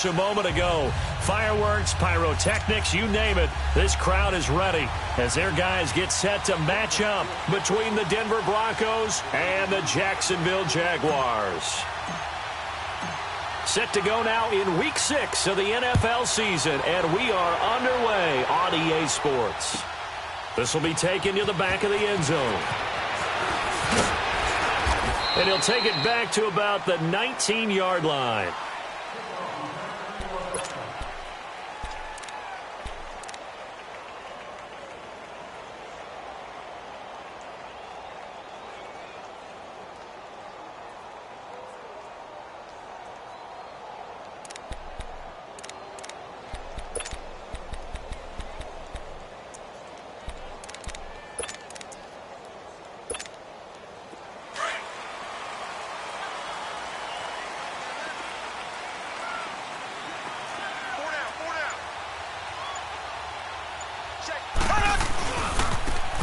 just a moment ago. Fireworks, pyrotechnics, you name it. This crowd is ready as their guys get set to match up between the Denver Broncos and the Jacksonville Jaguars. Set to go now in Week 6 of the NFL season, and we are underway on EA Sports. This will be taken to the back of the end zone. And he'll take it back to about the 19-yard line.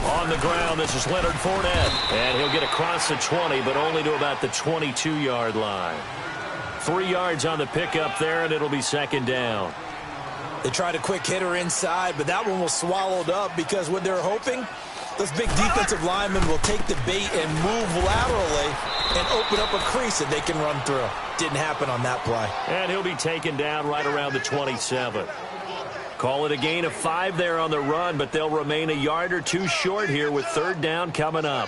On the ground, this is Leonard Fournette, and he'll get across the 20, but only to about the 22-yard line. 3 yards on the pickup there, and it'll be second down. They tried a quick hitter inside, but that one was swallowed up because what they're hoping, those big defensive linemen will take the bait and move laterally and open up a crease that they can run through. Didn't happen on that play. And he'll be taken down right around the 27. Call it a gain of 5 there on the run, but they'll remain a yard or two short here with third down coming up.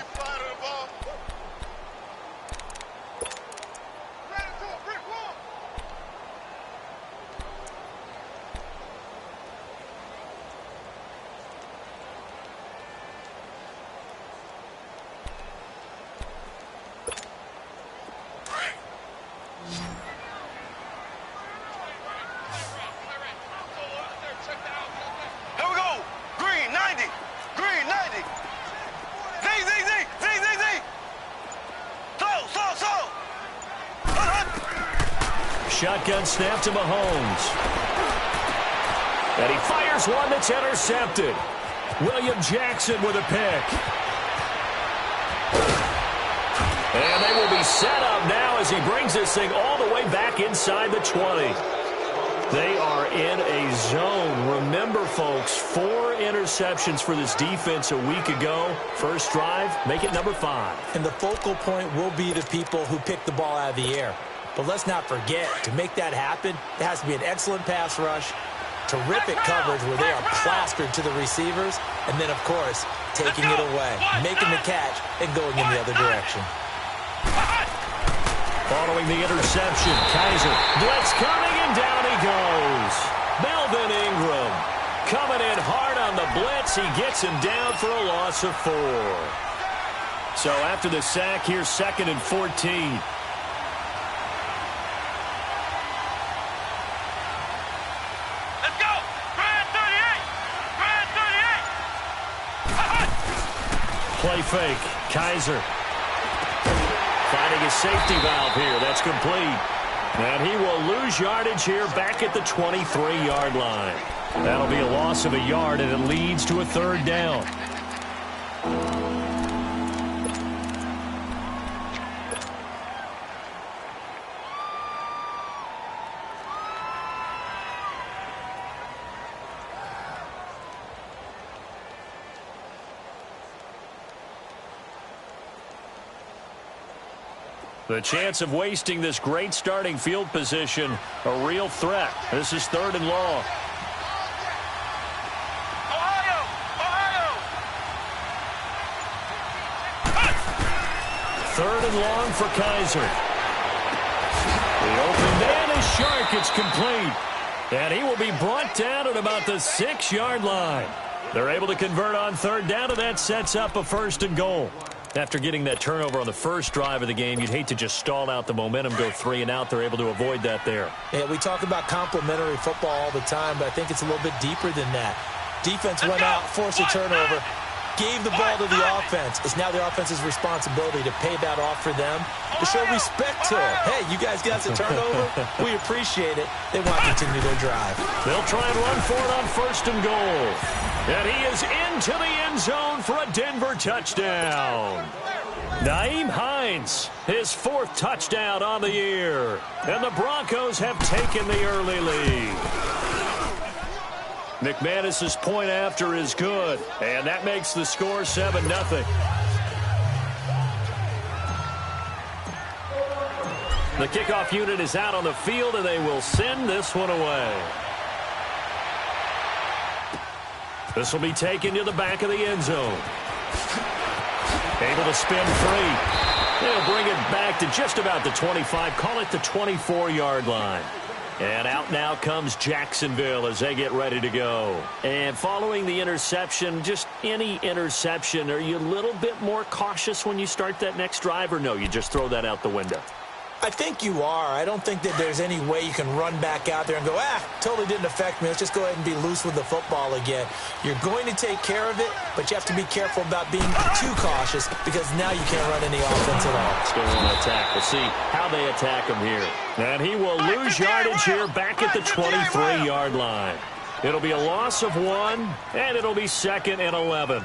Shotgun snap to Mahomes. And he fires one that's intercepted. William Jackson with a pick. And they will be set up now as he brings this thing all the way back inside the 20. They are in a zone. Remember, folks, 4 interceptions for this defense a week ago. First drive, make it number 5. And the focal point will be the people who pick the ball out of the air. But let's not forget, to make that happen, there has to be an excellent pass rush, terrific coverage where they are plastered to the receivers, and then, of course, taking it away, making the catch, and going in the other direction. Following the interception, Kaiser, blitz coming, and down he goes. Melvin Ingram coming in hard on the blitz. He gets him down for a loss of 4. So after the sack, here's 2nd and 14. Play fake. Kaiser finding a safety valve here. That's complete. And he will lose yardage here back at the 23-yard line. That'll be a loss of a yard, and it leads to a third down. The chance of wasting this great starting field position, a real threat. This is 3rd and long. Third and long for Kaiser. The open man is Shark. It's complete. And he will be brought down at about the 6-yard line. They're able to convert on third down, and that sets up a 1st and goal. After getting that turnover on the first drive of the game, you'd hate to just stall out the momentum, go 3 and out. They're able to avoid that there. Yeah, we talk about complementary football all the time, but I think it's a little bit deeper than that. Defense went out, forced a turnover, gave the ball to the offense. It's now the offense's responsibility to pay that off for them, to show respect to them. Hey, you guys got the turnover. We appreciate it. They want to continue their drive. They'll try and run for it on 1st and goal. And he is into the end zone for a Denver touchdown. Nyheim Hines, his 4th touchdown on the year. And the Broncos have taken the early lead. McManus's point after is good, and that makes the score 7-0. The kickoff unit is out on the field, and they will send this one away. This will be taken to the back of the end zone. Able to spin free. They'll bring it back to just about the 25. Call it the 24-yard line. And out now comes Jacksonville as they get ready to go. And following the interception, just any interception, are you a little bit more cautious when you start that next drive, or no, you just throw that out the window? I think you are. I don't think that there's any way you can run back out there and go, totally didn't affect me. Let's just go ahead and be loose with the football again. You're going to take care of it, but you have to be careful about being too cautious because now you can't run any offense at all. Still on the attack. We'll see how they attack him here. And he will lose yardage here back at the 23-yard line. It'll be a loss of 1, and it'll be 2nd and 11.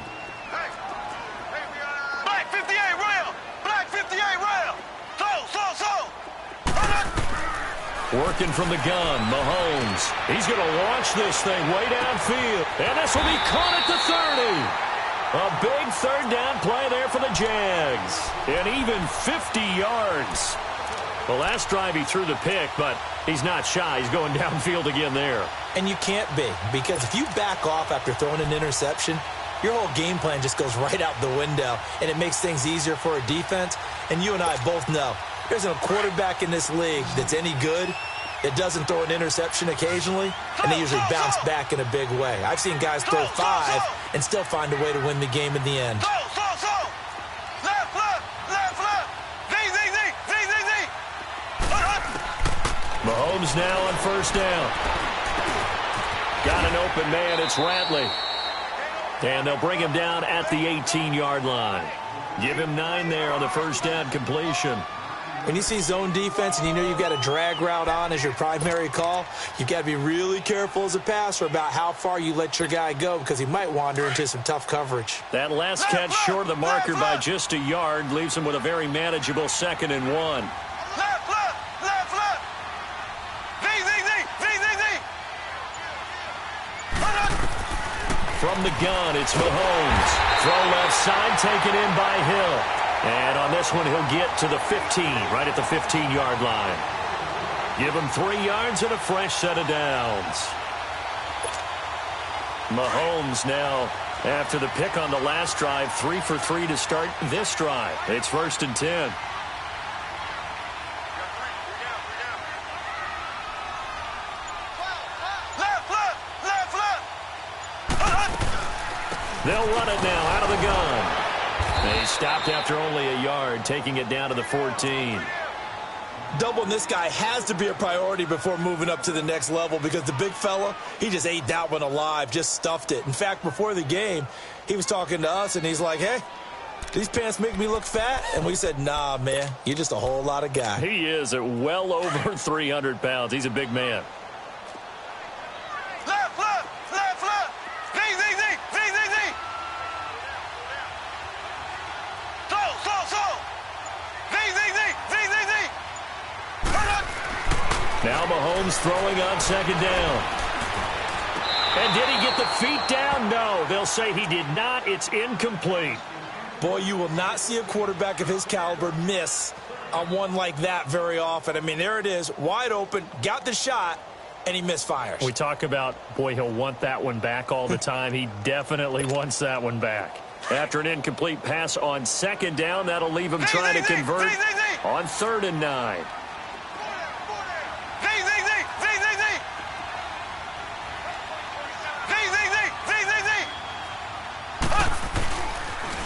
Working from the gun, Mahomes. He's going to launch this thing way downfield. And this will be caught at the 30. A big 3rd down play there for the Jags. And even 50 yards. The last drive he threw the pick, but he's not shy. He's going downfield again there. And you can't be, because if you back off after throwing an interception, your whole game plan just goes right out the window, and it makes things easier for a defense. And you and I both know there's a quarterback in this league that's any good that doesn't throw an interception occasionally, and they usually bounce back in a big way. I've seen guys throw 5 and still find a way to win the game in the end. Mahomes now on 1st down. Got an open man. It's Ratley. And they'll bring him down at the 18-yard line. Give him 9 there on the 1st down completion. When you see zone defense and you know you've got a drag route on as your primary call, you've got to be really careful as a passer about how far you let your guy go because he might wander into some tough coverage. That last catch short of the marker by just a yard leaves him with a very manageable 2nd and 1. From the gun, it's Mahomes. Throw left side, taken in by Hill. And on this one, he'll get to the 15, right at the 15-yard line. Give him 3 yards and a fresh set of downs. Mahomes now, after the pick on the last drive, 3 for 3 to start this drive. It's 1st and 10. They'll run it now out of the gun. They stopped after only a yard, taking it down to the 14. Doubling this guy has to be a priority before moving up to the next level because the big fella, he just ate that one alive, just stuffed it. In fact, before the game, he was talking to us, and he's like, hey, these pants make me look fat? And we said, nah, man, you're just a whole lot of guy. He is at well over 300 pounds. He's a big man. Now Mahomes throwing on 2nd down. And did he get the feet down? No, they'll say he did not. It's incomplete. Boy, you will not see a quarterback of his caliber miss on one like that very often. I mean, there it is, wide open, got the shot, and he misfires. We talk about, boy, he'll want that one back all the time. He definitely wants that one back. After an incomplete pass on 2nd down, that'll leave him trying to convert on 3rd and 9.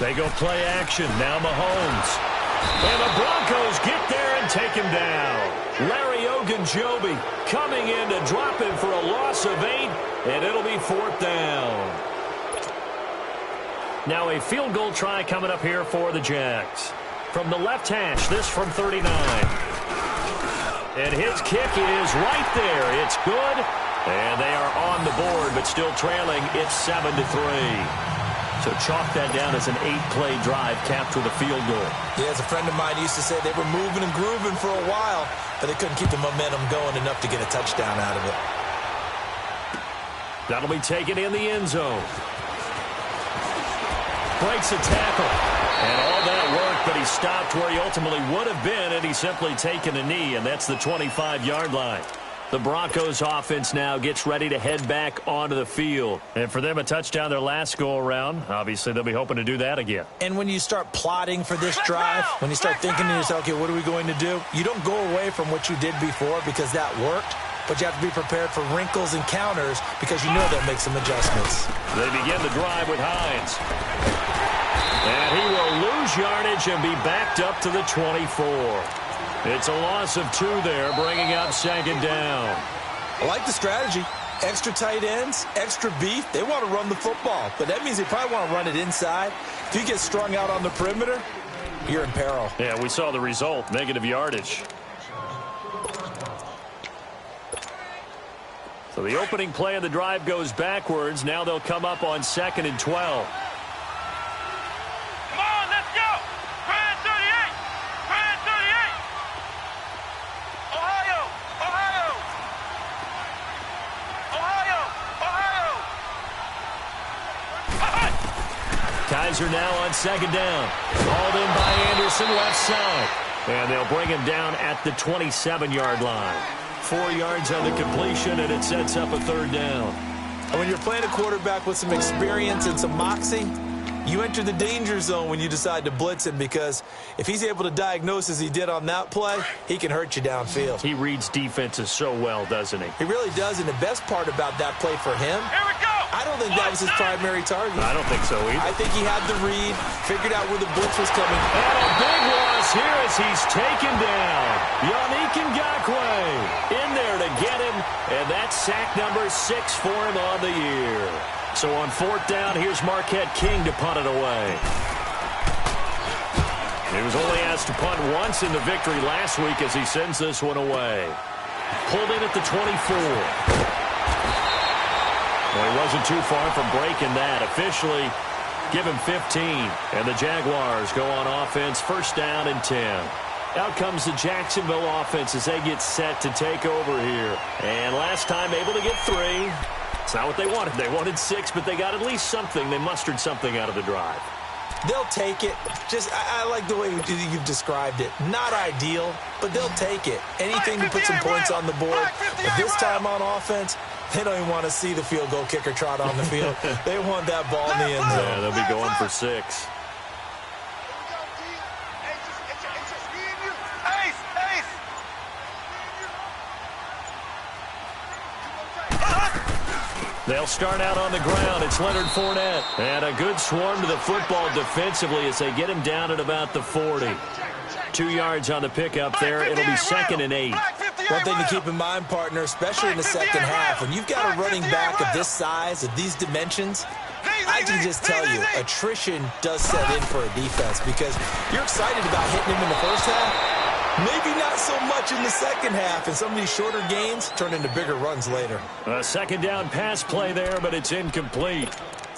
They go play action. Now Mahomes. And the Broncos get there and take him down. Larry Ogunjobi coming in to drop him for a loss of 8, and it'll be 4th down. Now a field goal try coming up here for the Jags. From the left hash, this from 39. And his kick is right there. It's good. And they are on the board, but still trailing. It's 7-3. So chalk that down as an 8-play drive capped with a field goal. Yeah, as a friend of mine used to say, they were moving and grooving for a while, but they couldn't keep the momentum going enough to get a touchdown out of it. That'll be taken in the end zone. Breaks a tackle. And all that work, but he stopped where he ultimately would have been, and he's simply taken a knee, and that's the 25-yard line. The Broncos offense now gets ready to head back onto the field. And for them, a touchdown their last go-around. Obviously, they'll be hoping to do that again. And when you start plotting for this drive, when you start thinking to yourself, okay, what are we going to do? You don't go away from what you did before because that worked, but you have to be prepared for wrinkles and counters because you know they'll make some adjustments. They begin the drive with Hines. And he will lose yardage and be backed up to the 24. It's a loss of 2 there, bringing up second down. I like the strategy. Extra tight ends, extra beef. They want to run the football, but that means they probably want to run it inside. If you get strung out on the perimeter, you're in peril. Yeah, we saw the result, negative yardage. So the opening play of the drive goes backwards. Now they'll come up on 2nd and 12. Kaiser now on 2nd down. Hauled in by Anderson left side. And they'll bring him down at the 27-yard line. 4 yards on the completion, and it sets up a 3rd down. And when you're playing a quarterback with some experience and some moxie, you enter the danger zone when you decide to blitz him, because if he's able to diagnose as he did on that play, he can hurt you downfield. He reads defenses so well, doesn't he? He really does, and the best part about that play for him, I don't think that was his primary target. I don't think so either. I think he had the read, figured out where the blitz was coming. And a big loss here as he's taken down. Yannick Ngakoue in there to get him, and that's sack number 6 for him on the year. So on 4th down, here's Marquette King to punt it away. He was only asked to punt once in the victory last week as he sends this one away. Pulled in at the 24. Well, he wasn't too far from breaking that. Officially, give him 15. And the Jaguars go on offense, 1st down and 10. Out comes the Jacksonville offense as they get set to take over here. And last time able to get 3. It's not what they wanted. They wanted 6, but they got at least something. They mustered something out of the drive. They'll take it. I like the way you've described it. Not ideal, but they'll take it. Anything to put some points on the board. But this time on offense, they don't even want to see the field goal kicker trot on the field. They want that ball in the end zone. Yeah, they'll be going for 6. They'll start out on the ground. It's Leonard Fournette. And a good swarm to the football defensively as they get him down at about the 40. 2 yards on the pickup there. It'll be 2nd and 8. One thing to keep in mind, partner, especially in the second half, when you've got a running back of this size, of these dimensions, I can just tell you, attrition does set in for a defense because you're excited about hitting him in the first half. Maybe not so much in the second half, and some of these shorter gains turn into bigger runs later. A 2nd down pass play there, but it's incomplete.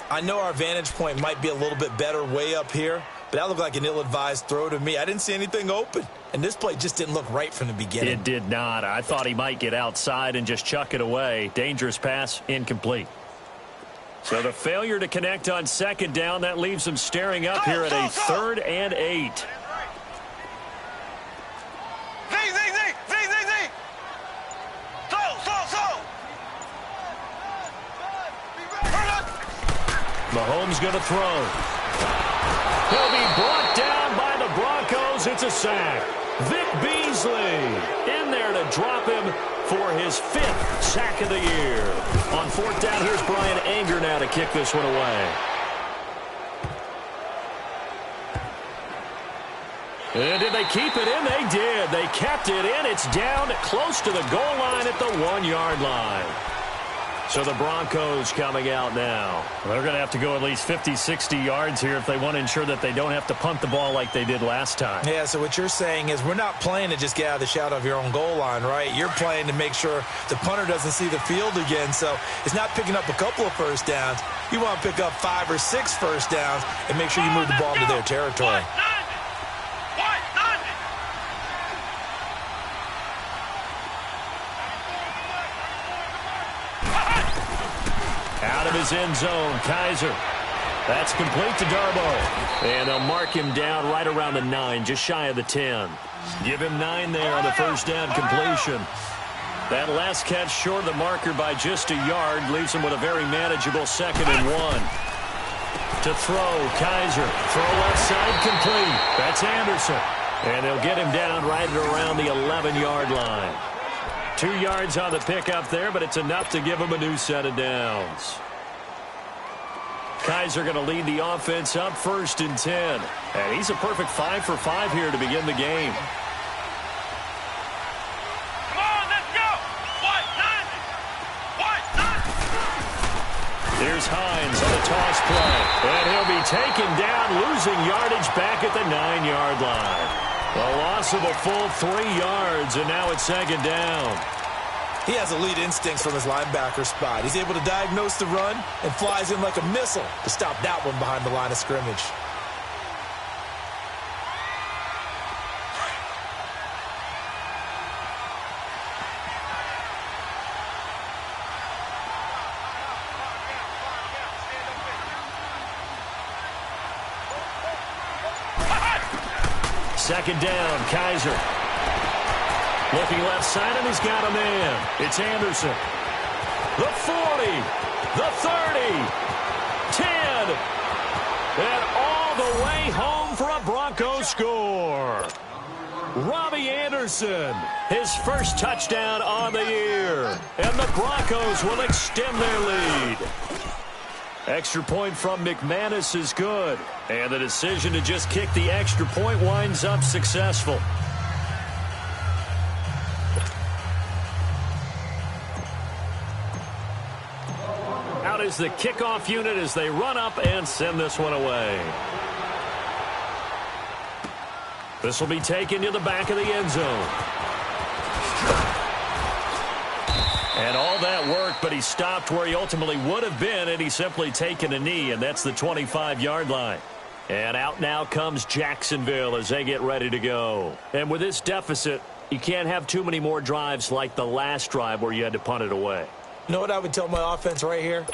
I know our vantage point might be a little bit better way up here, but that looked like an ill-advised throw to me. I didn't see anything open, and this play just didn't look right from the beginning. It did not. I thought he might get outside and just chuck it away. Dangerous pass, incomplete. So the failure to connect on 2nd down, that leaves him staring up here at a 3rd and 8. Mahomes going to throw. He'll be brought down by the Broncos. It's a sack. Vic Beasley in there to drop him for his 5th sack of the year. On 4th down, here's Brian Anger now to kick this one away. And did they keep it in? They did. They kept it in. It's down close to the goal line at the 1-yard line. So the Broncos coming out now. They're going to have to go at least 50, 60 yards here if they want to ensure that they don't have to punt the ball like they did last time. Yeah, so what you're saying is we're not playing to just get out of the shadow of your own goal line, right? You're playing to make sure the punter doesn't see the field again. So it's not picking up a couple of first downs. You want to pick up 5 or 6 first downs and make sure you move the ball into their territory. Out of his end zone, Kaiser. That's complete to Darbo. And they'll mark him down right around the 9, just shy of the 10. Give him 9 there on the first down completion. That last catch short of the marker by just a yard leaves him with a very manageable 2nd and 1. To throw, Kaiser. Throw left side complete. That's Anderson. And they'll get him down right around the 11-yard line. 2 yards on the pickup there, but it's enough to give him a new set of downs. Kaiser going to lead the offense up 1st and 10. And he's a perfect 5 for 5 here to begin the game. Come on, let's go! Here's Hines on the toss play. And he'll be taken down, losing yardage back at the 9-yard line. A loss of a full 3 yards, and now it's 2nd down. He has elite instincts from his linebacker spot. He's able to diagnose the run and flies in like a missile to stop that one behind the line of scrimmage. Second down, Kaiser. Looking left side, and he's got a man. It's Anderson. The 40, the 30, 10, and all the way home for a Broncos score. Robbie Anderson, his first touchdown on the year, and the Broncos will extend their lead. Extra point from McManus is good, and the decision to just kick the extra point winds up successful. Out is the kickoff unit as they run up and send this one away. This will be taken to the back of the end zone. And all that work, but he stopped where he ultimately would have been, and he's simply taken a knee, and that's the 25-yard line. And out now comes Jacksonville as they get ready to go. And with this deficit, you can't have too many more drives like the last drive where you had to punt it away. You know what I would tell my offense right here?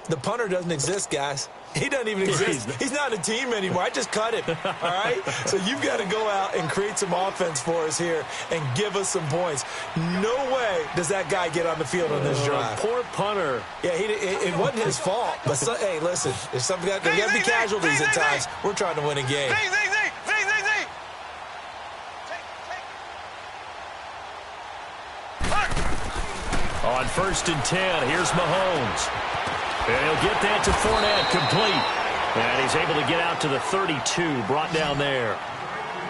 The punter doesn't exist, guys. He doesn't even exist. He's not a team anymore. I just cut him, all right? So you've got to go out and create some offense for us here and give us some points. No way does that guy get on the field on this drive. Poor punter. Yeah, it wasn't his fault. But, hey, listen, there's got to be casualties at times. We're trying to win a game. On 1st and 10, here's Mahomes. And he'll get that to Fournette, complete. And he's able to get out to the 32, brought down there.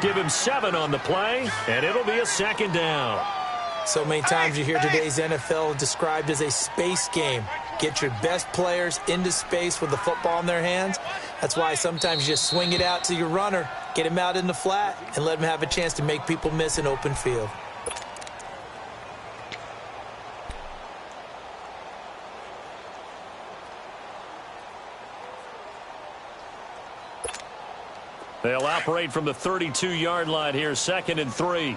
Give him 7 on the play, and it'll be a 2nd down. So many times you hear today's NFL described as a space game. Get your best players into space with the football in their hands. That's why sometimes you just swing it out to your runner, get him out in the flat, and let him have a chance to make people miss an open field. They'll operate from the 32-yard line here, 2nd and 3.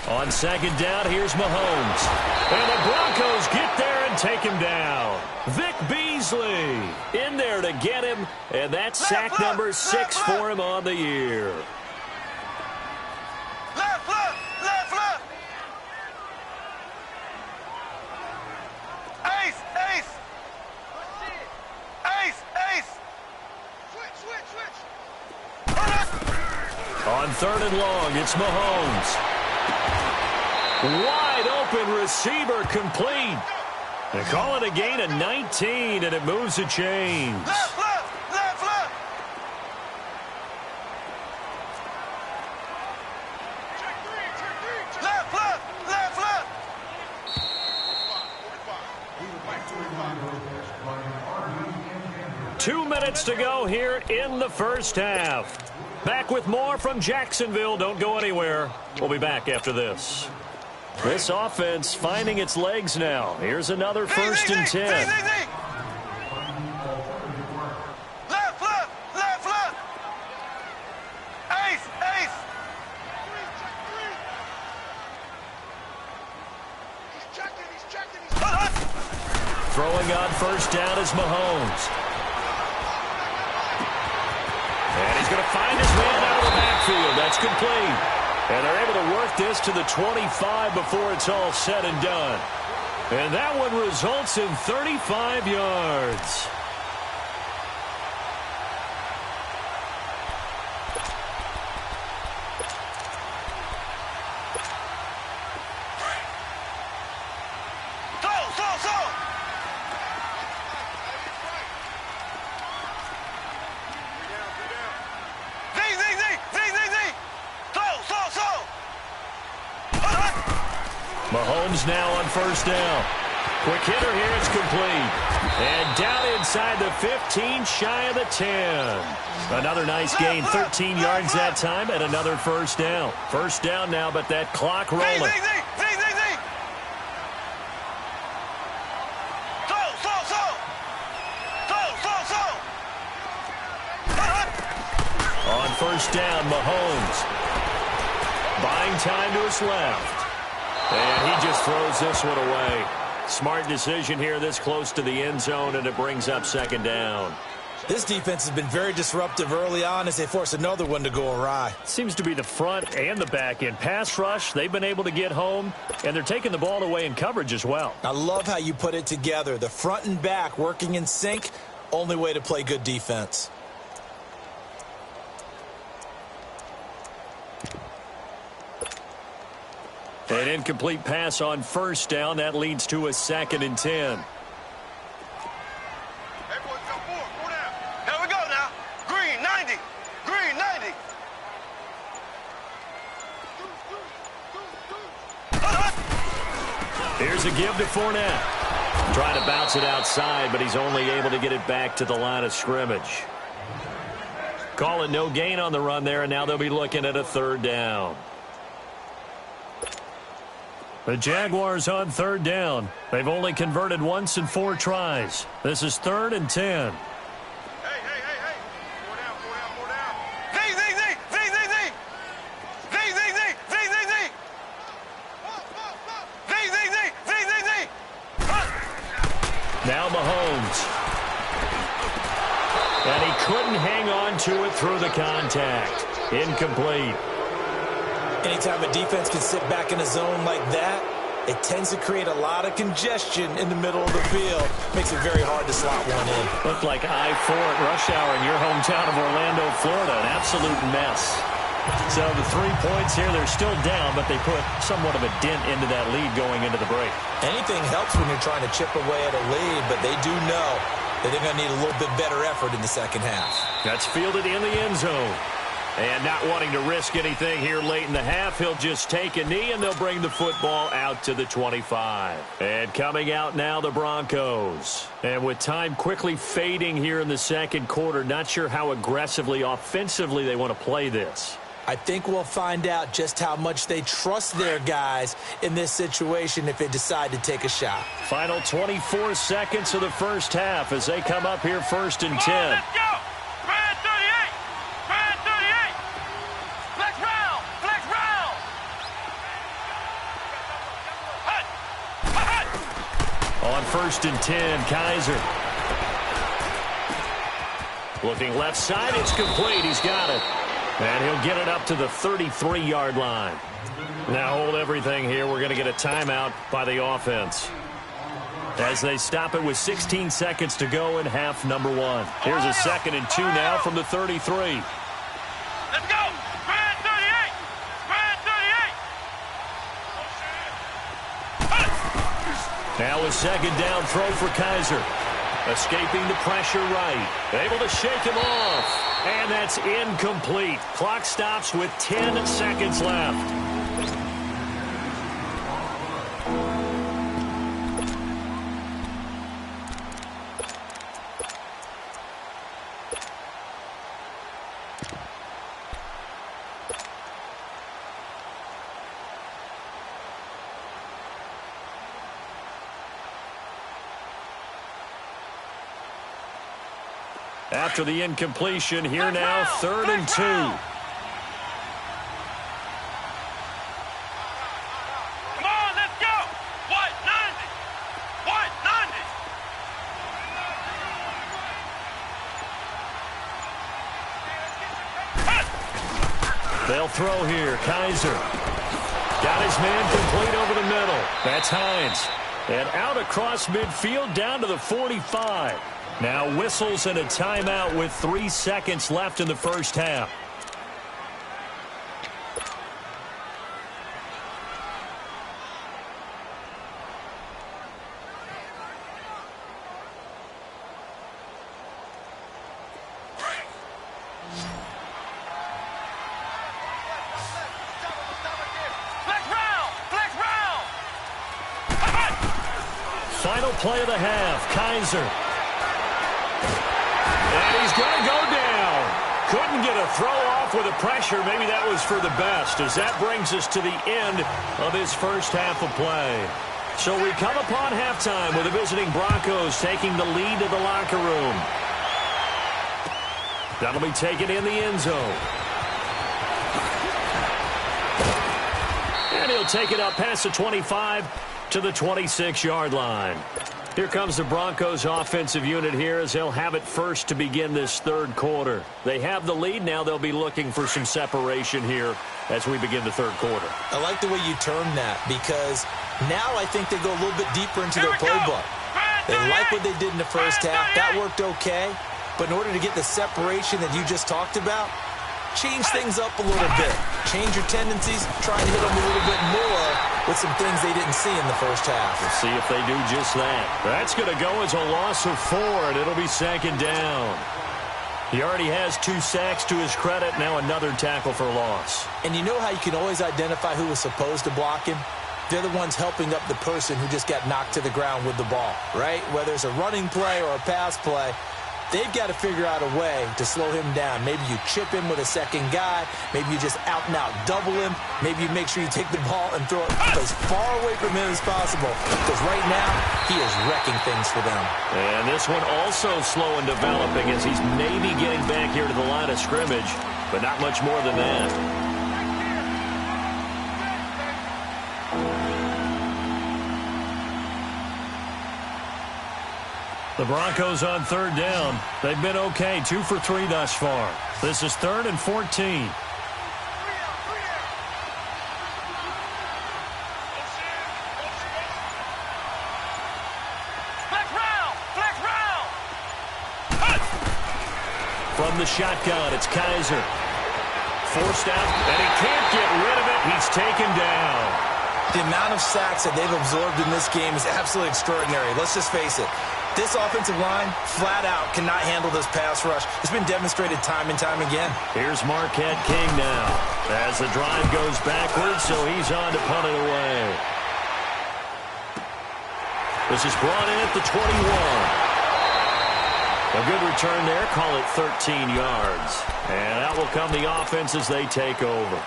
On 2nd down, here's Mahomes. And the Broncos get there and take him down. Vic Beasley in there to get him, and that's sack number 6 for him on the year. On 3rd and long, it's Mahomes. Wide open receiver complete. They call it a gain of 19, and it moves the chains. Left, left, left, left. Left, left, left, left. 2 minutes to go here in the first half. Back with more from Jacksonville. Don't go anywhere. We'll be back after this. This offense finding its legs now. Here's another first and 10. Left, left, left, left. Ace, ace. Throwing on first down is Mahomes. And he's going to find his man out of the backfield. That's complete. And they're able to work this to the 25 before it's all said and done. And that one results in 35 yards. Mahomes now on first down. Quick hitter here, it's complete. And down inside the 15, shy of the 10. Another nice gain, 13 yards that time, and another first down. First down now, but that clock rolling. On first down, Mahomes. Buying time to his left. And he just throws this one away. Smart decision here this close to the end zone, and it brings up second down. This defense has been very disruptive early on as they force another one to go awry. Seems to be the front and the back end. Pass rush, they've been able to get home, and they're taking the ball away in coverage as well. I love how you put it together. The front and back working in sync, only way to play good defense. An incomplete pass on first down. That leads to a 2nd and 10. Hey, boys, got four down. Here we go now. Green, 90. Green, 90. Here's a give to Fournette. Trying to bounce it outside, but he's only able to get it back to the line of scrimmage. Calling no gain on the run there, and now they'll be looking at a 3rd down. The Jaguars on 3rd down. They've only converted once in 4 tries. This is 3rd and 10. Hey. Four down. V. Now Mahomes. And he couldn't hang on to it through the contact. Incomplete. Anytime a defense can sit back in a zone like that, it tends to create a lot of congestion in the middle of the field. Makes it very hard to slot one in. Looked like I-4 at rush hour in your hometown of Orlando, Florida. An absolute mess. So the 3 points here, they're still down, but they put somewhat of a dent into that lead going into the break. Anything helps when you're trying to chip away at a lead, but they do know that they're going to need a little bit better effort in the second half. That's fielded in the end zone. And not wanting to risk anything here late in the half, he'll just take a knee, and they'll bring the football out to the 25. And coming out now, the Broncos. And with time quickly fading here in the second quarter, not sure how aggressively, offensively they want to play this. I think we'll find out just how much they trust their guys in this situation if they decide to take a shot. Final 24 seconds of the first half as they come up here 1st and 10. Let's go. Brand 38. Brand 38. Flex round. Flex round. On 1st and 10, Kaiser. Looking left side, it's complete. He's got it. And he'll get it up to the 33-yard line. Now hold everything here. We're going to get a timeout by the offense as they stop it with 16 seconds to go in half number 1. Here's a 2nd and 2 now from the 33. Let's go. Brand 38. Brand 38. Now a second down throw for Kaiser. Escaping the pressure right. Able to shake him off. And that's incomplete. Clock stops with 10 seconds left. After the incompletion, here now, 3rd and 2. Come on, let's go. What, 90? What, 90? They'll throw here. Kaiser got his man complete over the middle. That's Hines. And out across midfield down to the 45. Now whistles and a timeout with 3 seconds left in the first half. Final play of the half. Kaiser. And he's going to go down. Couldn't get a throw off with the pressure. Maybe that was for the best, as that brings us to the end of his first half of play. So we come upon halftime with the visiting Broncos taking the lead to the locker room. That'll be taken in the end zone. And he'll take it up past the 25 to the 26-yard line. Here comes the Broncos offensive unit here as they'll have it first to begin this third quarter. They have the lead. Now they'll be looking for some separation here as we begin the third quarter. I like the way you termed that, because now I think they go a little bit deeper into their playbook. They like what they did in the first half. That worked okay. But in order to get the separation that you just talked about, change things up a little bit. Change your tendencies. Try and hit them a little bit more with some things they didn't see in the first half. We'll see if they do just that. That's going to go as a loss of 4, and it'll be second down. He already has 2 sacks to his credit. Now another tackle for loss. And you know how you can always identify who was supposed to block him? They're the ones helping up the person who just got knocked to the ground with the ball, right? Whether it's a running play or a pass play, they've got to figure out a way to slow him down. Maybe you chip him with a second guy. Maybe you just out-and-out double him. Maybe you make sure you take the ball and throw it as far away from him as possible. Because right now, he is wrecking things for them. And this one also slow in developing as he's maybe getting back here to the line of scrimmage, but not much more than that. The Broncos on third down. They've been okay, 2 for 3 thus far. This is 3rd and 14. From the shotgun, it's Kaiser. Forced out, and he can't get rid of it. He's taken down. The amount of sacks that they've absorbed in this game is absolutely extraordinary. Let's just face it. This offensive line, flat out, cannot handle this pass rush. It's been demonstrated time and time again. Here's Marquette King now as the drive goes backwards, so he's on to punt it away. This is brought in at the 21. A good return there. Call it 13 yards. And out will come the offense as they take over.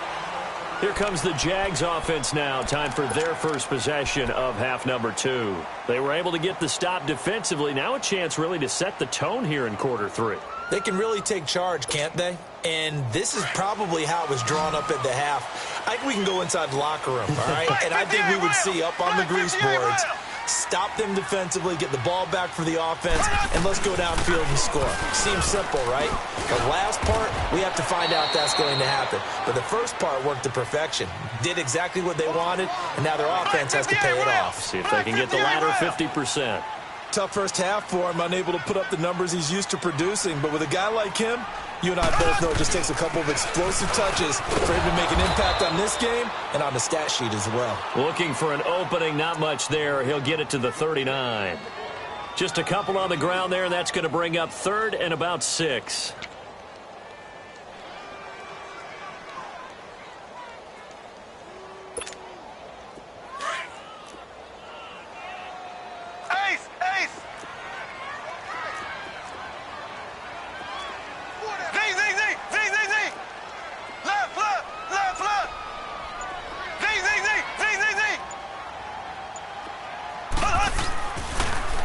Here comes the Jags offense now. Time for their first possession of half number 2. They were able to get the stop defensively. Now a chance really to set the tone here in quarter 3. They can really take charge, can't they? And this is probably how it was drawn up at the half. I think we can go inside the locker room, all right? And I think we would see up on the grease boards, stop them defensively, get the ball back for the offense, and let's go downfield and score. Seems simple, right? The last part, we have to find out that's going to happen. But the first part worked to perfection. Did exactly what they wanted, and now their offense has to pay it off. See if they can get the latter 50%. Tough first half for him, unable to put up the numbers he's used to producing. But with a guy like him, you and I both know it just takes a couple of explosive touches for him to make an impact on this game and on the stat sheet as well. Looking for an opening, not much there. He'll get it to the 39. Just a couple on the ground there, and that's going to bring up 3rd and about 6.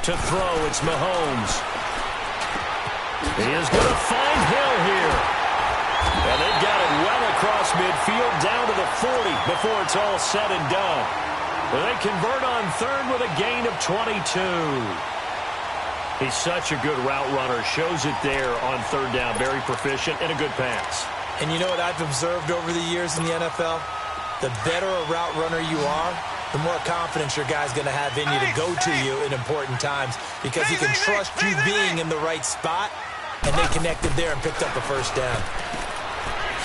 To throw, it's Mahomes. He is going to find Hill here. And they've got it well across midfield, down to the 40 before it's all said and done. They convert on 3rd with a gain of 22. He's such a good route runner. Shows it there on 3rd down. Very proficient and a good pass. And you know what I've observed over the years in the NFL? The better a route runner you are, the more confidence your guy's going to have in you to go to you in important times because he can trust you being in the right spot, and they connected there and picked up a first down.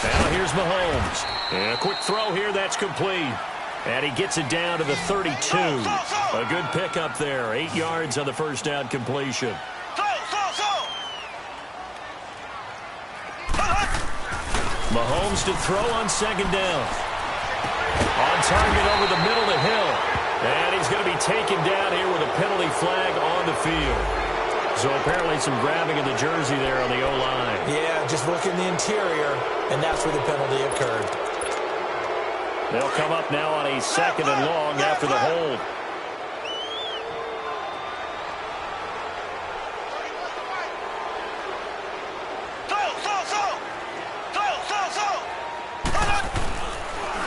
Now here's Mahomes. And a quick throw here, that's complete. And he gets it down to the 32. A good pickup there. 8 yards on the first down completion. Mahomes to throw on 2nd down. On target over the middle to Hill. And he's going to be taken down here with a penalty flag on the field. So apparently some grabbing of the jersey there on the O-line. Yeah, just look in the interior, and that's where the penalty occurred. They'll come up now on a 2nd and long after the hold.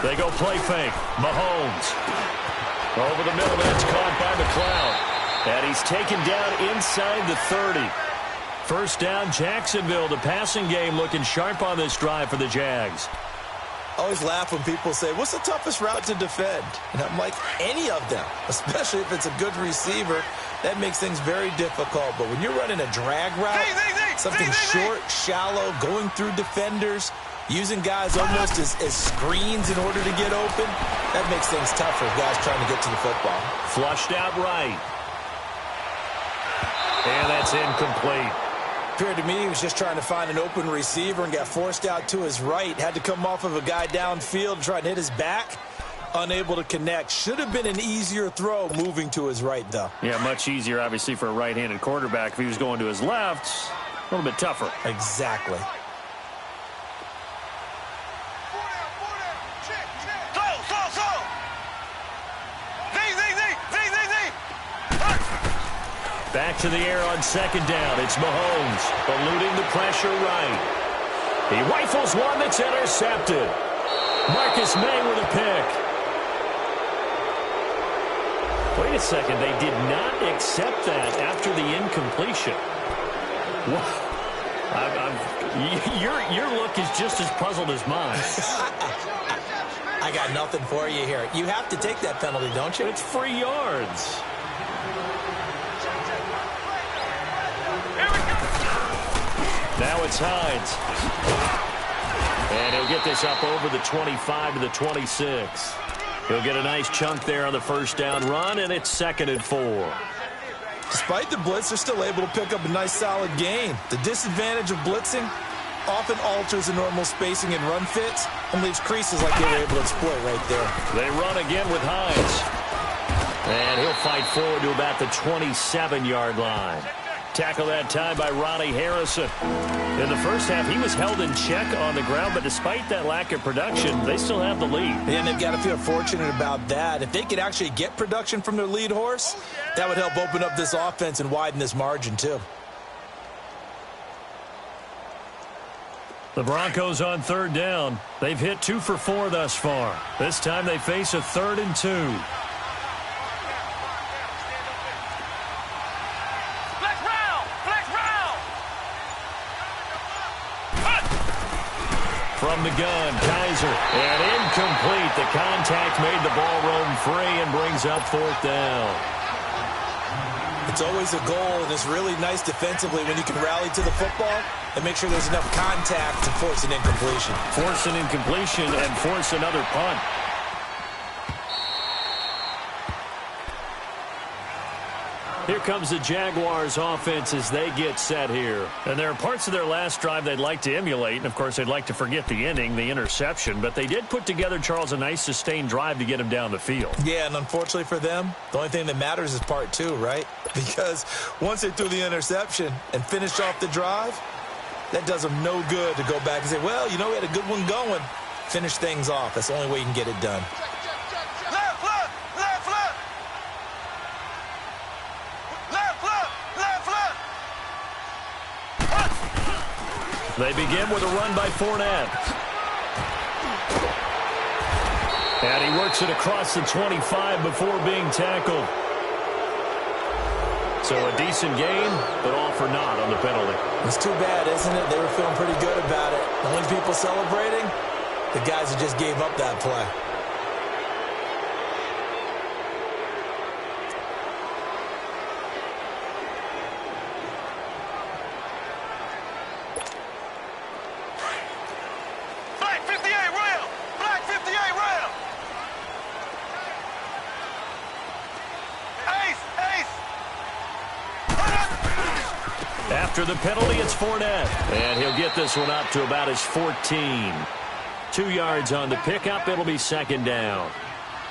They go play fake. Mahomes. Over the middle, that's caught by McLeod. And he's taken down inside the 30. First down, Jacksonville. The passing game looking sharp on this drive for the Jags. I always laugh when people say, what's the toughest route to defend? And I'm like, any of them, especially if it's a good receiver. That makes things very difficult. But when you're running a drag route, something short, shallow, going through defenders, using guys almost as screens in order to get open, that makes things tough for guys trying to get to the football. Flushed out right. And that's incomplete. Appeared to me he was just trying to find an open receiver and got forced out to his right. Had to come off of a guy downfield, try and hit his back. Unable to connect. Should have been an easier throw moving to his right, though. Yeah, much easier, obviously, for a right-handed quarterback. If he was going to his left, a little bit tougher. Exactly. Back to the air on 2nd down. It's Mahomes eluding the pressure right. He rifles one that's intercepted. Marcus May with a pick. Wait a second. They did not accept that after the incompletion. Your look is just as puzzled as mine. I got nothing for you here. You have to take that penalty, don't you? It's free yards. Now it's Hines. And he'll get this up over the 25 to the 26. He'll get a nice chunk there on the first down run, and it's 2nd and 4. Despite the blitz, they're still able to pick up a nice solid gain. The disadvantage of blitzing often alters the normal spacing and run fits and leaves creases like they were able to exploit right there. They run again with Hines. And he'll fight forward to about the 27-yard line. Tackle that time by Ronnie Harrison. In the first half, he was held in check on the ground, but despite that lack of production, they still have the lead. And they've got to feel fortunate about that. If they could actually get production from their lead horse, that would help open up this offense and widen this margin, too. The Broncos on 3rd down. They've hit 2 for 4 thus far. This time they face a 3rd and 2. From the gun, Kaiser, and incomplete. The contact made the ball roam free and brings up 4th down. It's always a goal, and it's really nice defensively when you can rally to the football and make sure there's enough contact to force an incompletion. Force an incompletion and force another punt. Here comes the Jaguars offense as they get set here. And there are parts of their last drive they'd like to emulate. And, of course, they'd like to forget the ending, the interception. But they did put together, Charles, a nice sustained drive to get him down the field. Yeah, and unfortunately for them, the only thing that matters is part two, right? Because once they threw the interception and finished off the drive, that does them no good to go back and say, well, you know, we had a good one going. Finish things off. That's the only way you can get it done. They begin with a run by Fournette. And he works it across the 25 before being tackled. So a decent gain, but all for naught on the penalty. It's too bad, isn't it? They were feeling pretty good about it. The only people celebrating, the guys who just gave up that play. After the penalty, it's Fournette. And he'll get this one up to about his 14. 2 yards on the pickup. It'll be second down.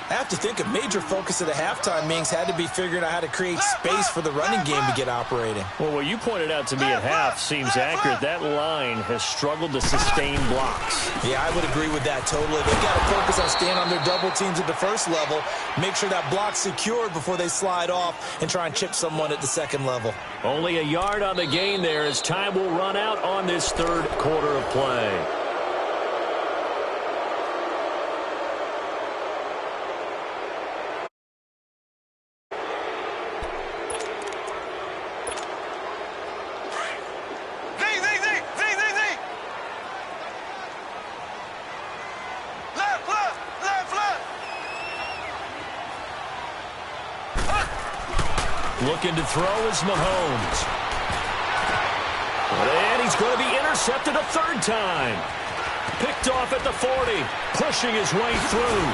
I have to think a major focus of the halftime meetings had to be figuring out how to create space for the running game to get operating. Well, what you pointed out to me at half seems accurate. That line has struggled to sustain blocks. Yeah, I would agree with that totally. They've got to focus on staying on their double teams at the first level, make sure that block's secured before they slide off and try and chip someone at the second level. Only a yard on the gain there as time will run out on this third quarter of play. Looking to throw is Mahomes. And he's going to be intercepted a third time. Picked off at the 40, pushing his way through.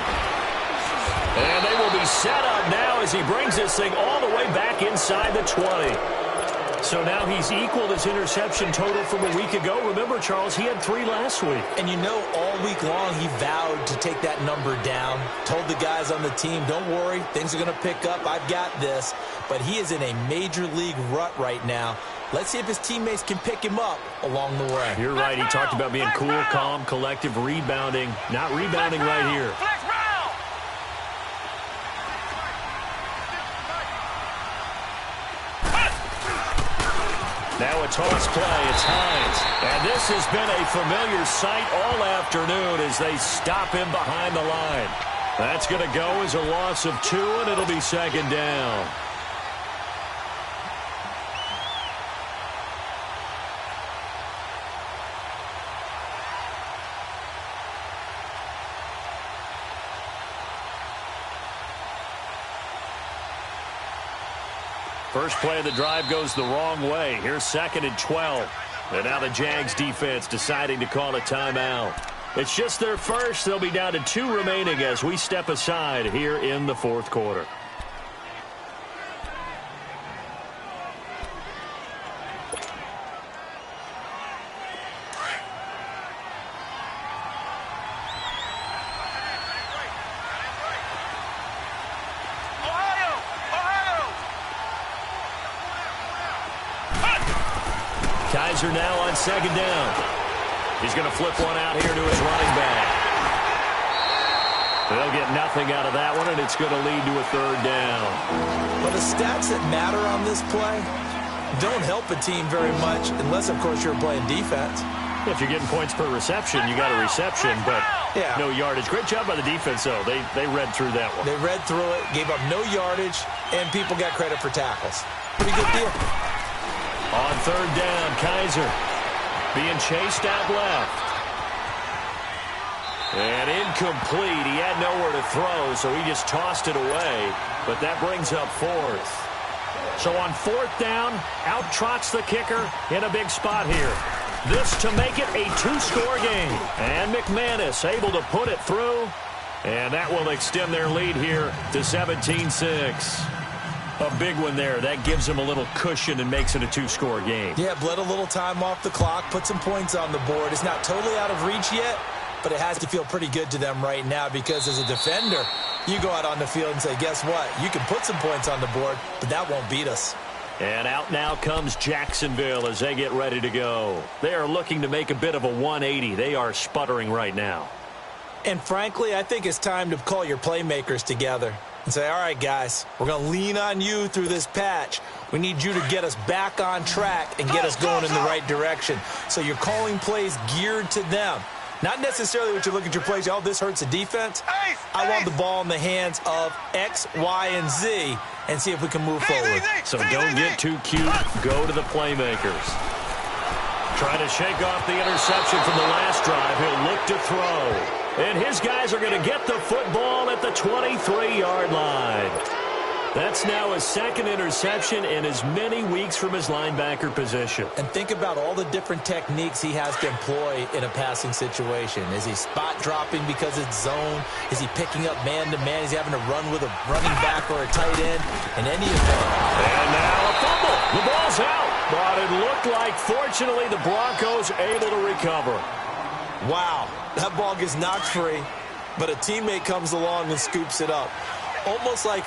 And they will be set up now as he brings this thing all the way back inside the 20. So now he's equaled his interception total from a week ago. Remember, Charles, he had 3 last week. And you know, all week long he vowed to take that number down. Told the guys on the team, don't worry, things are going to pick up. I've got this. But he is in a major league rut right now. Let's see if his teammates can pick him up along the way. You're right. He talked about being cool, calm, collective, rebounding. Not rebounding right here. Now a toss play. It's Hines. And this has been a familiar sight all afternoon as they stop him behind the line. That's going to go as a loss of 2, and it'll be second down. First play of the drive goes the wrong way. Here's 2nd and 12. And now the Jags defense deciding to call a timeout. It's just their first. They'll be down to 2 remaining as we step aside here in the fourth quarter. Kaiser now on second down. He's going to flip one out here to his running back. They'll get nothing out of that one, and it's going to lead to a third down. Well, the stats that matter on this play don't help a team very much unless, of course, you're playing defense. If you're getting points per reception, you got a reception, but no yardage. Great job by the defense, though. They read through that one. They read through it, gave up no yardage, and people got credit for tackles. Pretty good deal. On third down, Kaiser being chased out left. And incomplete. He had nowhere to throw, so he just tossed it away. But that brings up 4th. So on 4th down, out trots the kicker in a big spot here. This to make it a 2-score game. And McManus able to put it through. And that will extend their lead here to 17-6. A big one there. That gives them a little cushion and makes it a 2-score game. Yeah, bled a little time off the clock, put some points on the board. It's not totally out of reach yet, but it has to feel pretty good to them right now because as a defender, you go out on the field and say, guess what? You can put some points on the board, but that won't beat us. And out now comes Jacksonville as they get ready to go. They are looking to make a bit of a 180. They are sputtering right now. And frankly, I think it's time to call your playmakers together and say, all right, guys, we're going to lean on you through this patch. We need you to get us back on track and get us going in the right direction. So you're calling plays geared to them. Not necessarily what you look at your plays, oh, this hurts the defense. I want the ball in the hands of X, Y, and Z and see if we can move forward. So don't get too cute. Go to the playmakers. Trying to shake off the interception from the last drive. He'll look to throw. And his guys are going to get the football at the 23-yard line. That's now his 2nd interception in as many weeks from his linebacker position. And think about all the different techniques he has to employ in a passing situation. Is he spot dropping because it's zone? Is he picking up man-to-man? Is he having to run with a running back or a tight end? In any event. And now a fumble. The ball's out. But it looked like, fortunately, the Broncos able to recover. Wow. That ball gets knocked free, but a teammate comes along and scoops it up. It's almost like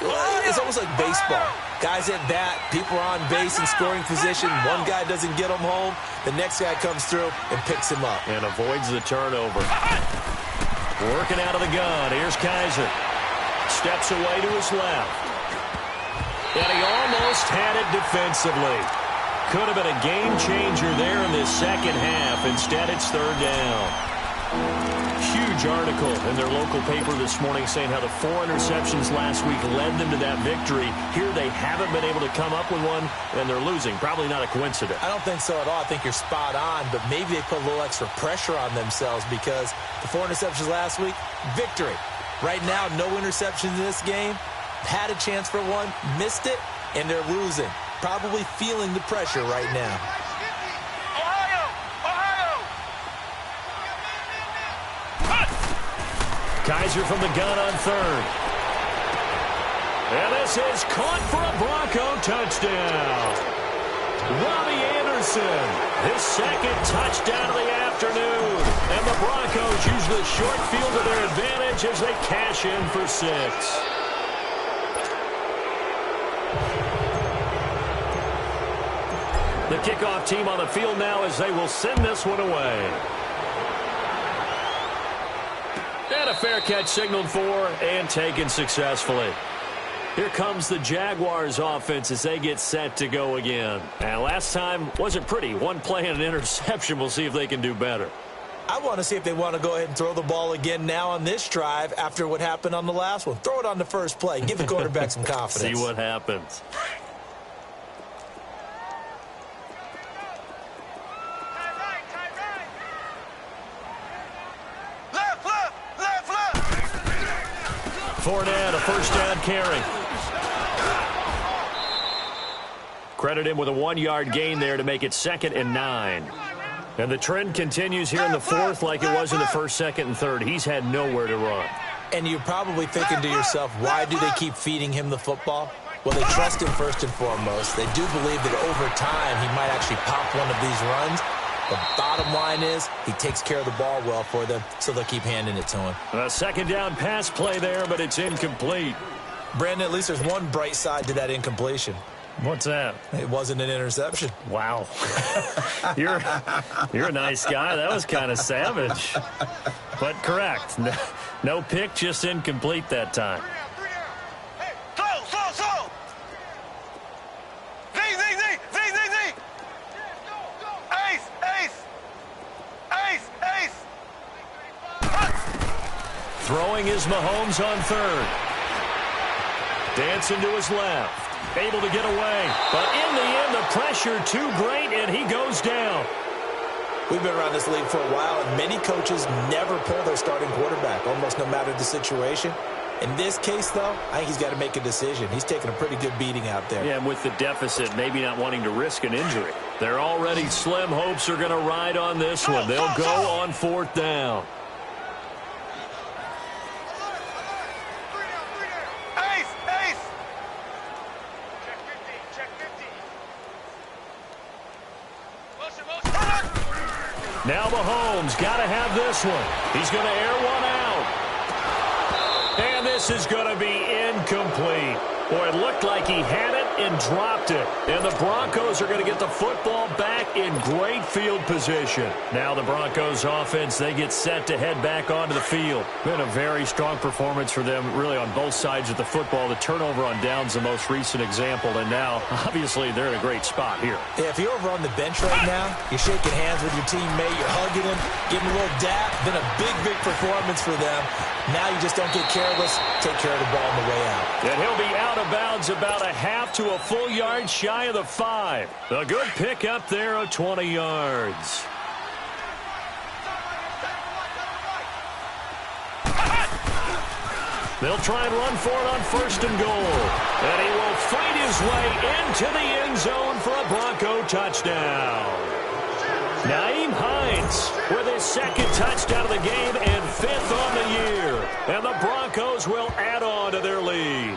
baseball. Guys at bat, people are on base in scoring position. One guy doesn't get him home. The next guy comes through and picks him up. And avoids the turnover. Working out of the gun. Here's Kaiser. Steps away to his left. And he almost had it defensively. Could have been a game changer there in this second half. Instead, it's 3rd down. Huge article in their local paper this morning saying how the 4 interceptions last week led them to that victory. Here they haven't been able to come up with one, and they're losing. Probably not a coincidence. I don't think so at all. I think you're spot on, but maybe they put a little extra pressure on themselves because the 4 interceptions last week, victory. Right now, no interceptions in this game. Had a chance for one, missed it, and they're losing. Probably feeling the pressure right now. Kaiser from the gun on 3rd. And this is caught for a Bronco touchdown. Robbie Anderson, his 2nd touchdown of the afternoon. And the Broncos use the short field to their advantage as they cash in for 6. The kickoff team on the field now as they will send this one away. And a fair catch signaled for and taken successfully. Here comes the Jaguars offense as they get set to go again. And last time wasn't pretty. One play and an interception. We'll see if they can do better. I want to see if they want to go ahead and throw the ball again now on this drive after what happened on the last one. Throw it on the first play. Give the quarterback some confidence. See what happens. Fournette, a 1st down carry. Credit him with a 1-yard gain there to make it 2nd and 9. And the trend continues here in the 4th like it was in the 1st, 2nd, and 3rd. He's had nowhere to run. And you're probably thinking to yourself, why do they keep feeding him the football? Well, they trust him first and foremost. They do believe that over time he might actually pop one of these runs. The bottom line is he takes care of the ball well for them, so they'll keep handing it to him. A 2nd down pass play there, but it's incomplete. Brandon, at least there's one bright side to that incompletion. What's that? It wasn't an interception. Wow. You're a nice guy. That was kind of savage. But correct. No pick, just incomplete that time. Throwing is Mahomes on 3rd. Dancing to his left. Able to get away. But in the end, the pressure too great, and he goes down. We've been around this league for a while, and many coaches never pull their starting quarterback, almost no matter the situation. In this case, though, I think he's got to make a decision. He's taking a pretty good beating out there. Yeah, and with the deficit, maybe not wanting to risk an injury. They're already slim hopes are going to ride on this one. They'll go on 4th down. Now Mahomes got to have this one. He's going to air one out. And this is going to be incomplete. Boy, it looked like he had it and dropped it. And the Broncos are going to get the football back in great field position. Now the Broncos offense, they get set to head back onto the field. Been a very strong performance for them, really on both sides of the football. The turnover on downs, the most recent example. And now, obviously, they're in a great spot here. Yeah, if you're over on the bench right now, you're shaking hands with your teammate, you're hugging him, giving him a little dap. Been a big, big performance for them. Now you just don't get careless. Take care of the ball on the way out. And he'll be out of bounds about a half to a full yard shy of the 5. A good pick up there of 20 yards. They'll try and run for it on 1st and goal. And he will fight his way into the end zone for a Bronco touchdown. Nyheim Hines with his 2nd touchdown of the game and 5th on the year. And the Broncos will add on to their lead.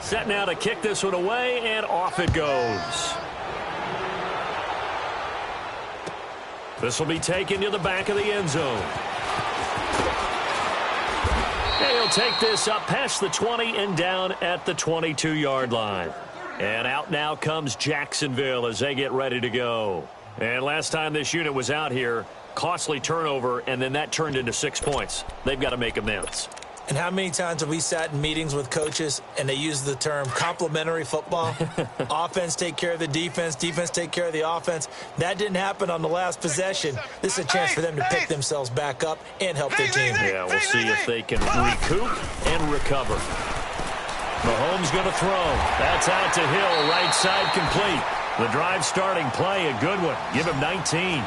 Set now to kick this one away, and off it goes. This will be taken to the back of the end zone. And he'll take this up past the 20 and down at the 22-yard line. And out now comes Jacksonville as they get ready to go. And last time this unit was out here, costly turnover, and then that turned into 6 points. They've got to make amends. And how many times have we sat in meetings with coaches and they use the term complementary football? Offense take care of the defense, defense take care of the offense. That didn't happen on the last possession. This is a chance for them to pick themselves back up and help their team. Yeah, we'll see if they can recoup and recover. Mahomes going to throw. That's out to Hill, right side complete. The drive starting play, a good one. Give him 19.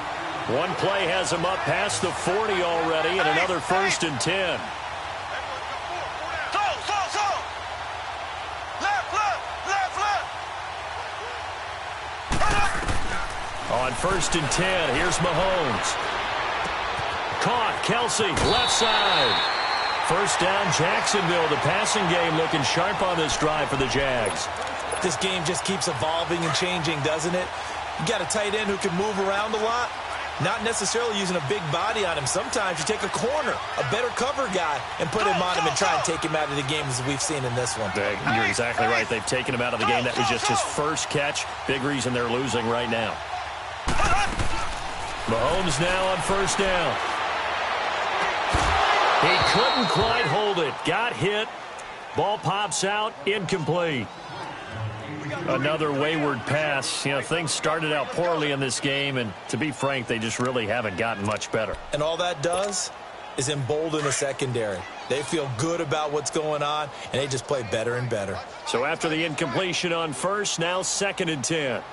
One play has him up past the 40 already, and another 1st and 10. On 1st and 10, here's Mahomes. Caught, Kelsey, left side. 1st down, Jacksonville. The passing game looking sharp on this drive for the Jags. This game just keeps evolving and changing, doesn't it? You got a tight end who can move around a lot. Not necessarily using a big body on him. Sometimes you take a corner, a better cover guy, and put him on him and try and take him out of the game as we've seen in this one. You're exactly right. They've taken him out of the game. That was just his first catch. Big reason they're losing right now. Mahomes now on 1st down. He couldn't quite hold it. Got hit. Ball pops out. Incomplete. Another wayward pass. You know, things started out poorly in this game, and to be frank, they just really haven't gotten much better. And all that does is embolden the secondary. They feel good about what's going on, and they just play better and better. So after the incompletion on 1st, now 2nd and 10.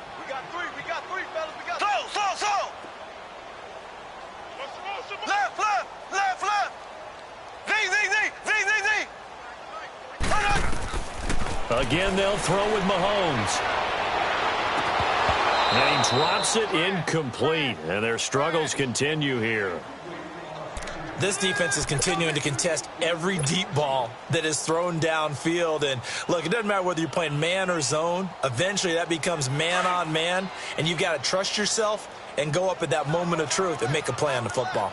Again, they'll throw with Mahomes. And he drops it incomplete. And their struggles continue here. This defense is continuing to contest every deep ball that is thrown downfield. And, look, it doesn't matter whether you're playing man or zone. Eventually, that becomes man on man. And you've got to trust yourself and go up at that moment of truth and make a play on the football.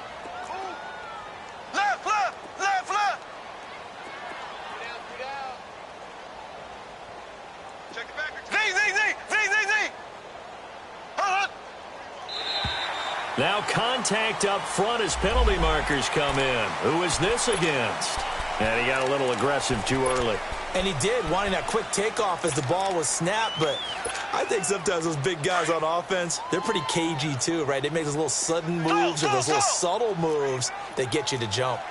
Now contact up front as penalty markers come in. Who is this against? And he got a little aggressive too early. And he did, wanting that quick takeoff as the ball was snapped. But I think sometimes those big guys on offense, they're pretty cagey too, right? They make those little sudden moves or those little subtle moves that get you to jump.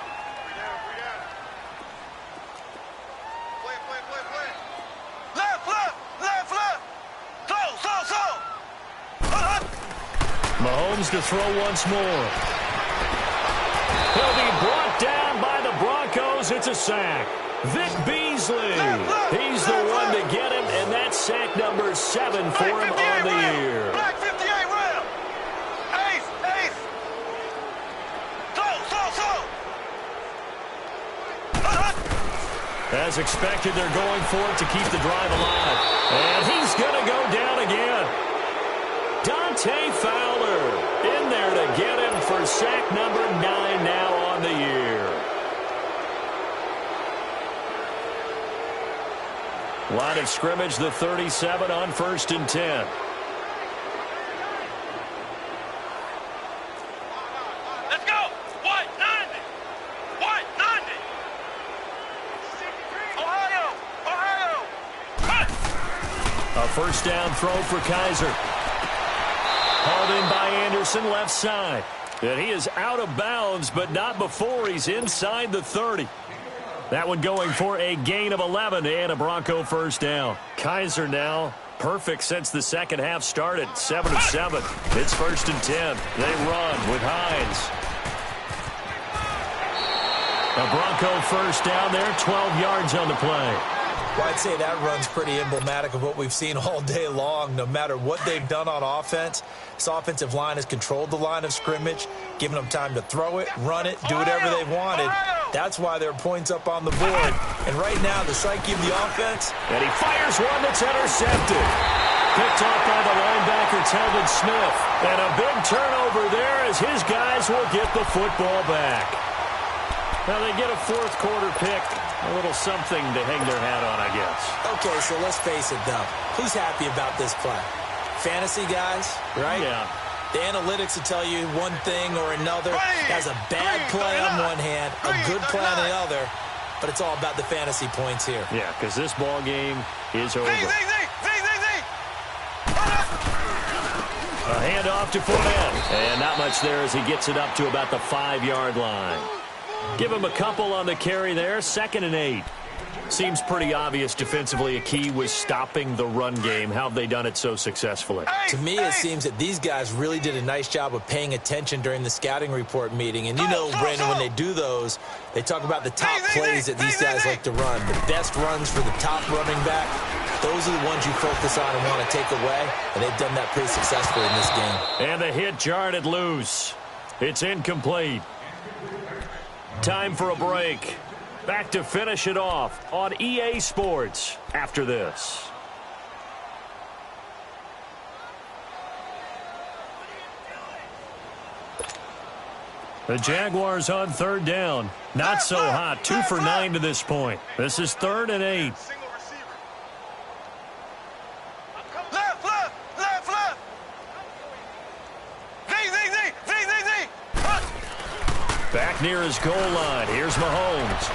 Mahomes Mahomes to throw once more. He'll be brought down by the Broncos. It's a sack. Vic Beasley. He's the one to get him, and that's sack number 7 for him on the year. Black 58 round. Ace, ace. Slow. As expected, they're going for it to keep the drive alive. And he's going to go down again. Dante Fowler in there to get him for sack number 9 now on the year. Line of scrimmage, the 37 on 1st and 10. Let's go. White 90. White 90. Ohio. A first down throw for Kaiser. Hauled in by Anderson, left side. And he is out of bounds, but not before he's inside the 30. That one going for a gain of 11 and a Bronco first down. Kaiser now perfect since the second half started. 7 of 7. It's 1st and 10. They run with Hines. A Bronco first down there, 12 yards on the play. Well, I'd say that run's pretty emblematic of what we've seen all day long. No matter what they've done on offense, this offensive line has controlled the line of scrimmage, given them time to throw it, run it, do whatever they wanted. That's why there are points up on the board. And right now, the psyche of the offense. And he fires one that's intercepted. Picked off by the linebacker, Telvin Smith. And a big turnover there as his guys will get the football back. Now they get a fourth quarter pick. A little something to hang their hat on, I guess. Okay, so let's face it, though. Who's happy about this play? Fantasy guys, right? Yeah. The analytics will tell you one thing or another. Has a bad play on one hand, a good play on the other, but it's all about the fantasy points here. Yeah, because this ball game is over. A handoff to Fournette. And not much there as he gets it up to about the 5-yard line. Give him a couple on the carry there. 2nd and 8. Seems pretty obvious defensively a key was stopping the run game. How have they done it so successfully? To me, it seems that these guys really did a nice job of paying attention during the scouting report meeting. And you know, Brandon, when they do those, they talk about the top plays that these guys like to run. The best runs for the top running back, those are the ones you focus on and want to take away. And they've done that pretty successfully in this game. And the hit jarred it loose. It's incomplete. Time for a break. Back to finish it off on EA Sports after this. The Jaguars on 3rd down. Not so hot. 2 for 9 to this point. This is 3rd and 8. Back near his goal line. Here's Mahomes.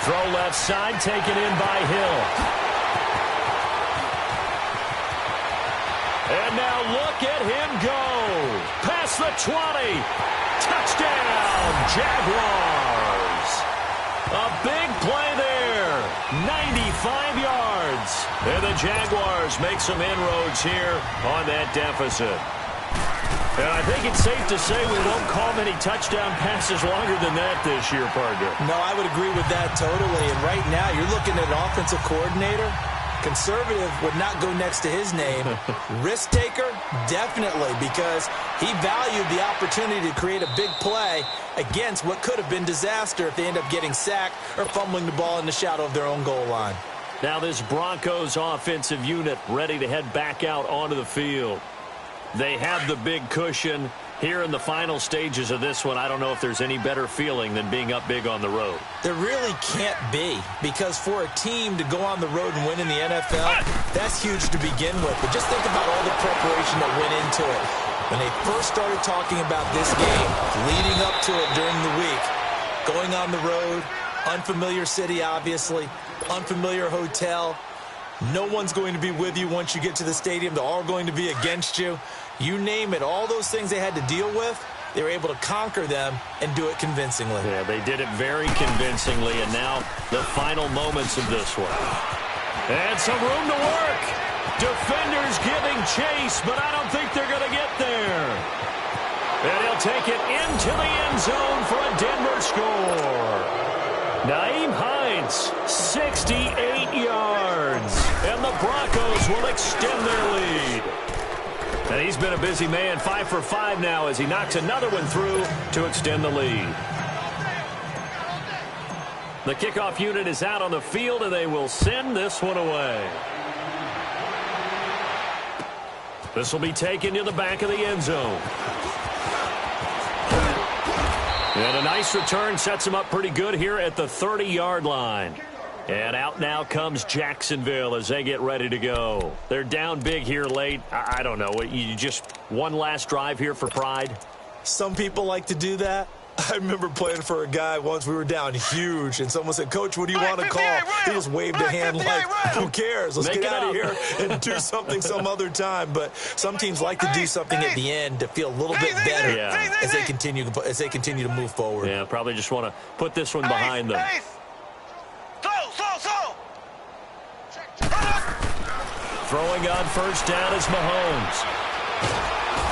Throw left side, taken in by Hill. And now look at him go. Past the 20. Touchdown, Jaguars. A big play there. 95 yards. And the Jaguars make some inroads here on that deficit. And I think it's safe to say we won't call many touchdown passes longer than that this year, partner. No, I would agree with that totally. And right now, you're looking at an offensive coordinator. Conservative would not go next to his name. Risk taker, definitely, because he valued the opportunity to create a big play against what could have been disaster if they end up getting sacked or fumbling the ball in the shadow of their own goal line. Now this Broncos offensive unit ready to head back out onto the field. They have the big cushion. Here in the final stages of this one, I don't know if there's any better feeling than being up big on the road. There really can't be, because for a team to go on the road and win in the NFL, that's huge to begin with. But just think about all the preparation that went into it. When they first started talking about this game, leading up to it during the week, going on the road, unfamiliar city, obviously, unfamiliar hotel. No one's going to be with you once you get to the stadium. They're all going to be against you. You name it, all those things they had to deal with, they were able to conquer them and do it convincingly. Yeah, they did it very convincingly, and now the final moments of this one. And some room to work. Defenders giving chase, but I don't think they're going to get there. And he'll take it into the end zone for a Denver score. Nyheim Hines, 68 yards. And the Broncos will extend their lead. And he's been a busy man, 5 for 5 now as he knocks another one through to extend the lead. The kickoff unit is out on the field, and they will send this one away. This will be taken to the back of the end zone. And a nice return sets him up pretty good here at the 30-yard line. And out now comes Jacksonville as they get ready to go. They're down big here late. I don't know. You just one last drive here for pride? Some people like to do that. I remember playing for a guy once. We were down huge, and someone said, "Coach, what do you want to call?" He just waved a hand like, "Who cares? Let's get out of here and do something some other time." But some teams like to do something at the end to feel a little bit better as they continue to move forward. Yeah, probably just want to put this one behind them. Throwing on first down is Mahomes.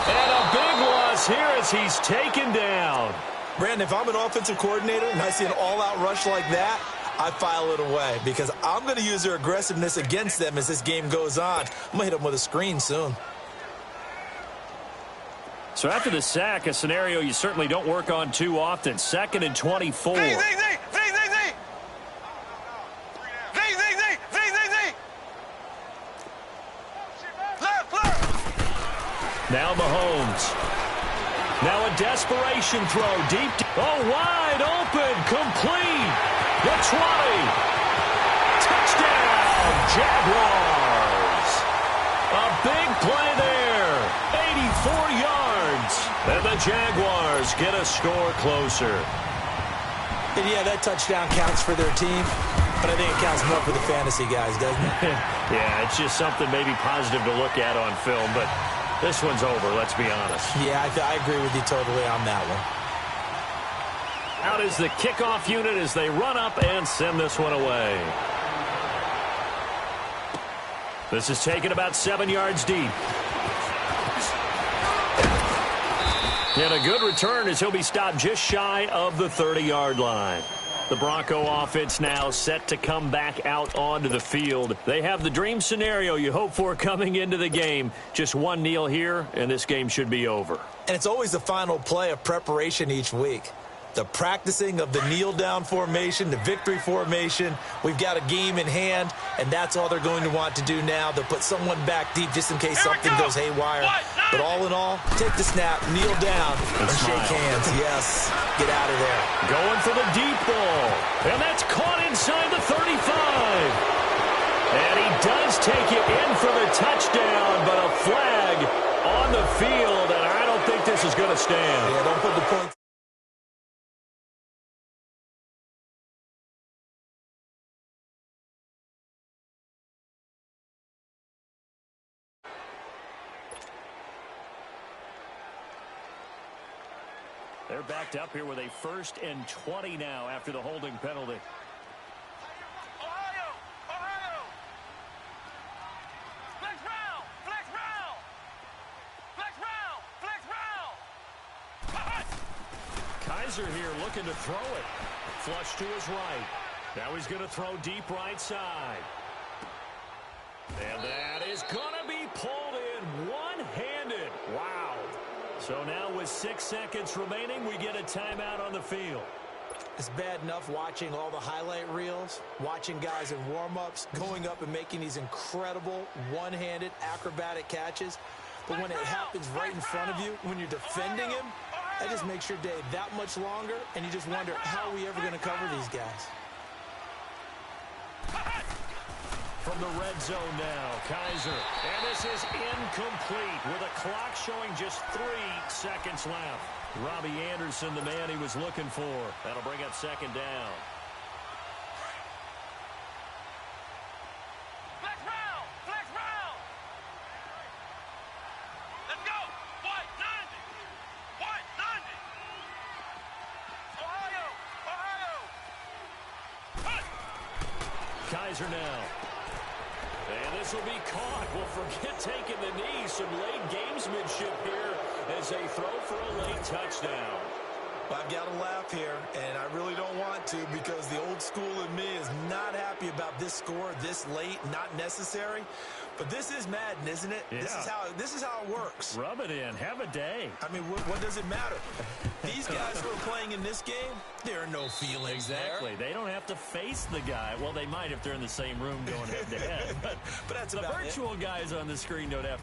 And a big loss here as he's taken down. Brandon, if I'm an offensive coordinator and I see an all-out rush like that, I file it away because I'm going to use their aggressiveness against them as this game goes on. I'm going to hit them with a screen soon. So after the sack, a scenario you certainly don't work on too often. 2nd and 24. Now Mahomes. Now a desperation throw deep. Oh, wide open. Complete. The 20. Touchdown, Jaguars. A big play there. 84 yards. And the Jaguars get a score closer. And yeah, that touchdown counts for their team, but I think it counts more for the fantasy guys, doesn't it? Yeah, it's just something maybe positive to look at on film, but this one's over, let's be honest. Yeah, I agree with you totally on that one. Out is the kickoff unit as they run up and send this one away. This is taken about 7 yards deep. And a good return as he'll be stopped just shy of the 30-yard line. The Bronco offense now set to come back out onto the field. They have the dream scenario you hope for coming into the game. Just one kneel here, and this game should be over. And it's always the final play of preparation each week. The practicing of the kneel-down formation, the victory formation. We've got a game in hand, and that's all they're going to want to do now. They'll put someone back deep just in case something goes haywire. But all in all, take the snap, kneel down, and shake hands. Yes, get out of there. Going for the deep ball, and that's caught inside the 35. And he does take it in for the touchdown, but a flag on the field, and I don't think this is going to stand. Yeah, don't put the points. They're backed up here with a 1st and 20 now after the holding penalty. Ohio! Flex round! Flex round! Flex round! Flex round! Kaiser here looking to throw it. Flush to his right. Now he's going to throw deep right side. And that is going to be pulled in one-handed. Wow. So now with 6 seconds remaining, we get a timeout on the field. It's bad enough watching all the highlight reels, watching guys in warm-ups, going up and making these incredible one-handed acrobatic catches. But when it happens right in front of you, when you're defending him, that just makes your day that much longer, and you just wonder, how are we ever going to cover these guys? From the red zone now, Kaiser. And this is incomplete with a clock showing just 3 seconds left. Robbie Anderson, the man he was looking for. That'll bring up 2nd down. Flex round! Flex round! Let's go! White 90! White 90! Ohio! Kaiser now. And this will be caught. Well, forget taking the knee. Some late gamesmanship here as they throw for a late touchdown. Well, I've got to laugh here, and I really don't want to because the old school in me is not happy about this score this late, not necessary. But this is Madden, isn't it? Yeah. This is how it works. Rub it in. Have a day. I mean, what does it matter? These guys who are playing in this game, there are no feelings Exactly. there. They don't have to face the guy. Well, they might if they're in the same room going head-to-head. But that's the about virtual guys on the screen don't have